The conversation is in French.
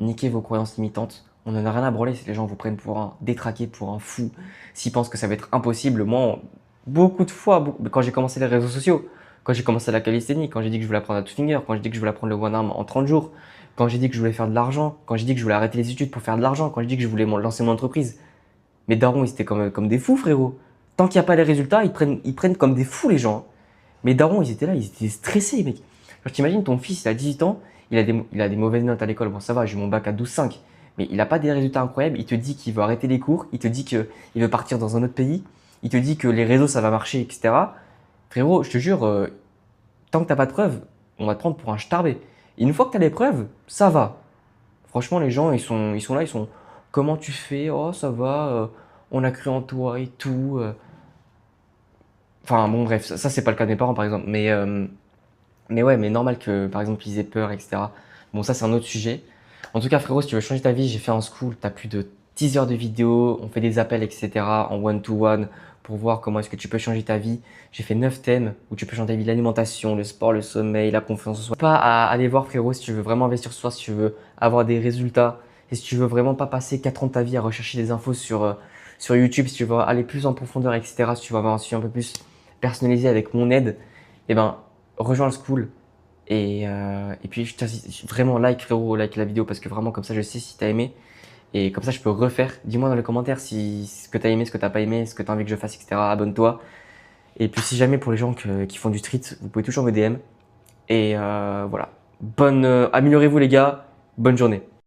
niquer vos croyances limitantes. On en a rien à branler si les gens vous prennent pour un détraqué, pour un fou, s'ils pensent que ça va être impossible. Moi, beaucoup de fois, quand j'ai commencé les réseaux sociaux, quand j'ai commencé la calisthénie, quand j'ai dit que je voulais apprendre à tout finger, quand j'ai dit que je voulais apprendre le one arm en 30 jours, quand j'ai dit que je voulais faire de l'argent, quand j'ai dit que je voulais arrêter les études pour faire de l'argent, quand j'ai dit que je voulais lancer mon entreprise, mes darons, ils étaient comme des fous, frérot. Tant qu'il n'y a pas les résultats, ils prennent comme des fous les gens. Mes darons, ils étaient là, ils étaient stressés, mec. Genre, t'imagines, ton fils, il a 18 ans, il a des mauvaises notes à l'école. Bon, ça va, j'ai eu mon bac à 12,5. Mais il n'a pas des résultats incroyables. Il te dit qu'il veut arrêter les cours. Il te dit qu'il veut partir dans un autre pays. Il te dit que les réseaux, ça va marcher, etc. Frérot, je te jure, tant que t'as pas de preuves, on va te prendre pour un starbé. Et une fois que tu as les preuves, ça va. Franchement, les gens, ils sont là, ils sont. Comment tu fais? Oh, ça va, on a cru en toi et tout. Enfin, bon, bref, ça c'est pas le cas de mes parents, par exemple. Mais ouais, mais normal que, par exemple, ils aient peur, etc. Bon, ça, c'est un autre sujet. En tout cas, frérot, si tu veux changer ta vie, j'ai fait un school, t'as plus de 10 heures de vidéos, on fait des appels, etc. en one-to-one pour voir comment est-ce que tu peux changer ta vie. J'ai fait 9 thèmes où tu peux changer ta vie, l'alimentation, le sport, le sommeil, la confiance en soi. Pas à aller voir, frérot, si tu veux vraiment investir sur toi, si tu veux avoir des résultats et si tu veux vraiment pas passer 4 ans de ta vie à rechercher des infos sur YouTube, si tu veux aller plus en profondeur, etc. Si tu veux avoir un suivi un peu plus personnalisé avec mon aide, eh ben, rejoins le school. Et puis, je t'insiste vraiment, like frérot, like la vidéo parce que vraiment, comme ça, je sais si t'as aimé. Et comme ça, je peux refaire. Dis-moi dans les commentaires si ce que t'as aimé, ce que t'as pas aimé, ce que t'as envie que je fasse, etc. Abonne-toi. Et puis, si jamais pour les gens qui font du street, vous pouvez toujours me DM. Et voilà. Améliorez-vous les gars. Bonne journée.